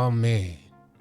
Oh man,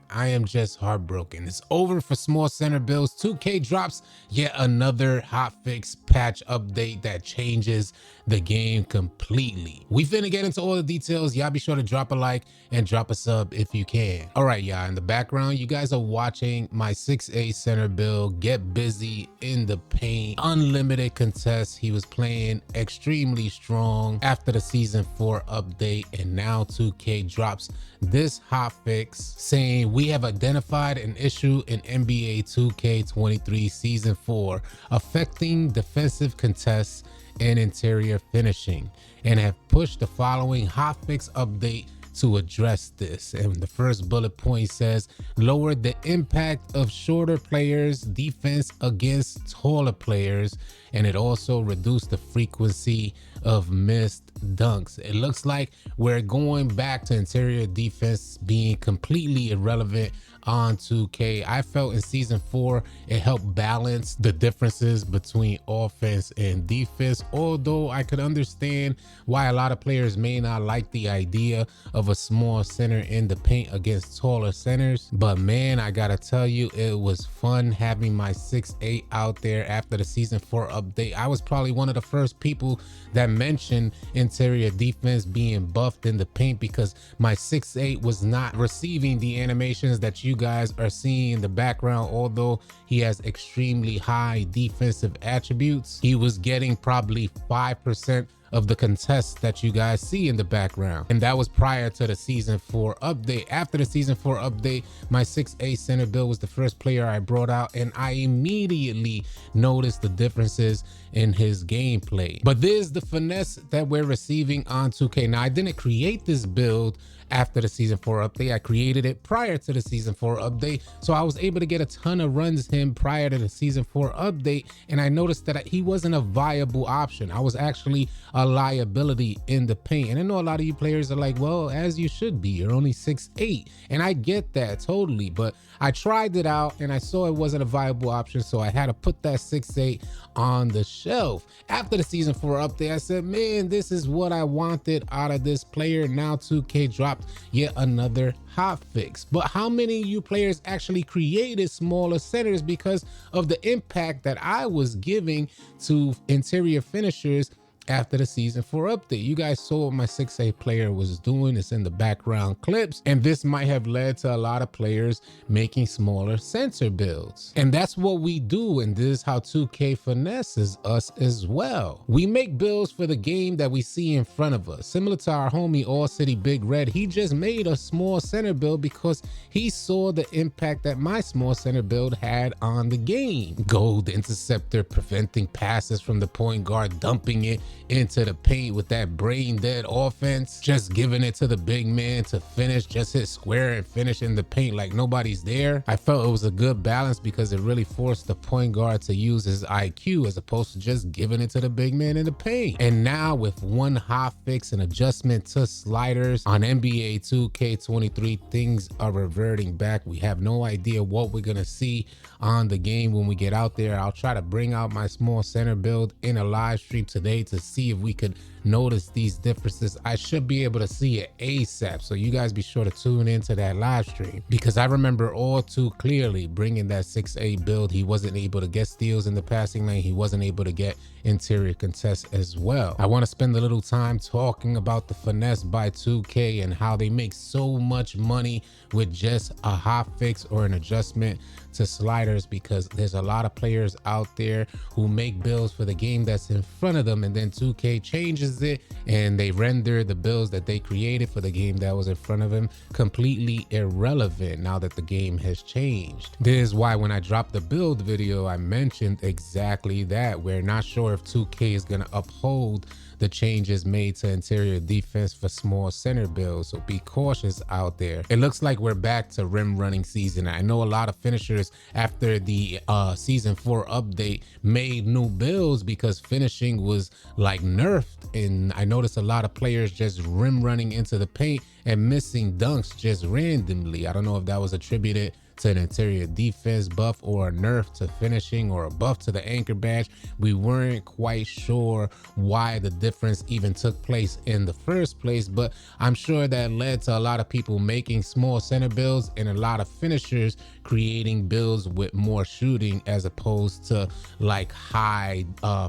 I am just heartbroken. It's over for small center builds. 2K drops yet another hotfix patch update that changes the game completely. We finna get into all the details. Y'all be sure to drop a like and drop a sub if you can. All right, y'all, in the background, you guys are watching my 6A center build get busy in the paint. Unlimited contest. He was playing extremely strong after the season 4 update, and now 2K drops this hotfix saying we have identified an issue in NBA 2K23 season 4 affecting defensive contests and interior finishing, and have pushed the following hotfix update to address this. And the first bullet point says lower the impact of shorter players defense against taller players, and it also reduced the frequency of missed dunks. It looks like we're going back to interior defense being completely irrelevant on 2K. I felt in season 4 it helped balance the differences between offense and defense, although I could understand why a lot of players may not like the idea of a small center in the paint against taller centers. But man, I gotta tell you, it was fun having my 6'8" out there after the season 4 update. I was probably one of the first people that mentioned interior defense being buffed in the paint because my 6'8" was not receiving the animations that you guys are seeing in the background. Although he has extremely high defensive attributes, he was getting probably 5% of the contests that you guys see in the background, and that was prior to the season 4 update. After the season 4 update, my 6'8" center build was the first player I brought out, and I immediately noticed the differences in his gameplay. But this is the finesse that we're receiving on 2K. Now, I didn't create this build after the season 4 update. I created it prior to the season 4 update, so I was able to get a ton of runs him prior to the season 4 update, and I noticed that he wasn't a viable option. I was actually a liability in the paint. And I know a lot of you players are like, well, as you should be, you're only 6'8", and I get that totally, but I tried it out and I saw it wasn't a viable option, so I had to put that 6'8" on the shelf. After the season 4 update, I said, man, this is what I wanted out of this player. Now 2K dropped yet another hotfix. But how many of you players actually created smaller centers because of the impact that I was giving to interior finishers after the season 4 update? You guys saw what my 6'8" player was doing. It's in the background clips, and this might have led to a lot of players making smaller center builds. And that's what we do, and this is how 2K finesses us as well. We make builds for the game that we see in front of us. Similar to our homie AllCity Big Red, he just made a small center build because he saw the impact that my small center build had on the game. Gold interceptor, preventing passes from the point guard, dumping it into the paint with that brain dead offense, just giving it to the big man to finish, just hit square and finish in the paint like nobody's there. I felt it was a good balance because it really forced the point guard to use his IQ as opposed to just giving it to the big man in the paint. And now with one hotfix and adjustment to sliders on NBA 2K23, things are reverting back. We have no idea what we're gonna see on the game when we get out there. I'll try to bring out my small center build in a live stream today to see if we could notice these differences. I should be able to see it ASAP, so you guys be sure to tune into that live stream, because I remember all too clearly bringing that 6'8" build. He wasn't able to get steals in the passing lane. He wasn't able to get interior contests as well. I want to spend a little time talking about the finesse by 2K and how they make so much money with just a hotfix or an adjustment to sliders, because there's a lot of players out there who make builds for the game that's in front of them, and then 2K changes it and they render the builds that they created for the game that was in front of them completely irrelevant now that the game has changed. This is why when I dropped the build video, I mentioned exactly that. We're not sure if 2K is going to uphold the changes made to interior defense for small center builds, so be cautious out there. It looks like we're back to rim running season. I know a lot of finishers after the season 4 update made new builds because finishing was like nerfed, and I noticed a lot of players just rim running into the paint and missing dunks just randomly. I don't know if that was attributed to an interior defense buff or a nerf to finishing or a buff to the anchor badge. We weren't quite sure why the difference even took place in the first place, but I'm sure that led to a lot of people making small center builds and a lot of finishers creating builds with more shooting as opposed to like high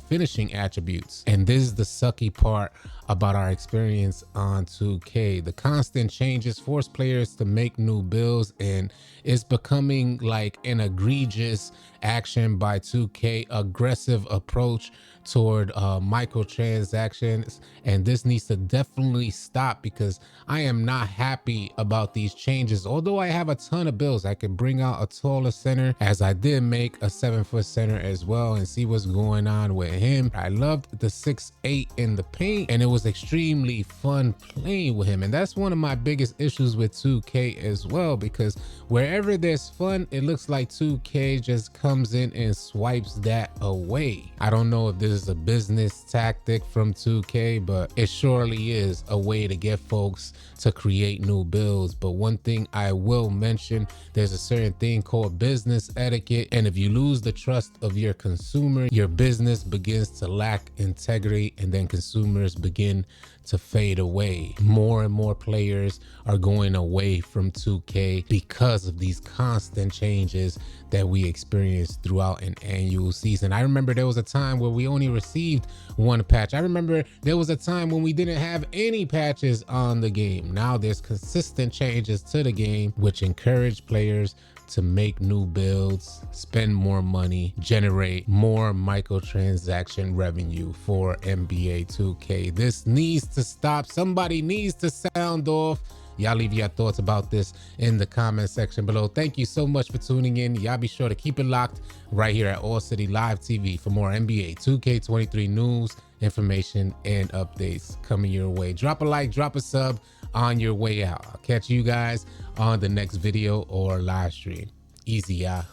finishing attributes. And this is the sucky part about our experience on 2K. The constant changes force players to make new builds, and it's becoming like an egregious action by 2K, aggressive approach toward microtransactions, and this needs to definitely stop because I am not happy about these changes. Although I have a ton of builds, I could bring out a taller center, as I did make a 7-foot center as well, and see what's going on with him. I loved the 6'8" in the paint, and it was extremely fun playing with him. And that's one of my biggest issues with 2K as well, because wherever there's fun, it looks like 2K just comes in and swipes that away. I don't know if this is a business tactic from 2K, but it surely is a way to get folks to create new builds. But one thing I will mention, there's a certain thing called business etiquette, and if you lose the trust of your consumer, your business begins to lack integrity, and then consumers begin to fade away. More and more players are going away from 2K because of these constant changes that we experience throughout an annual season. I remember there was a time where we only received one patch. I remember there was a time when we didn't have any patches on the game. Now there's consistent changes to the game, which encourage players to make new builds, spend more money, generate more microtransaction revenue for NBA 2K. This needs to stop. Somebody needs to sound off. Y'all leave your thoughts about this in the comment section below. Thank you so much for tuning in. Y'all be sure to keep it locked right here at AllCity Live TV for more NBA 2K23 news, information, and updates coming your way. Drop a like, drop a sub on your way out. I'll catch you guys on the next video or live stream. Easy, y'all.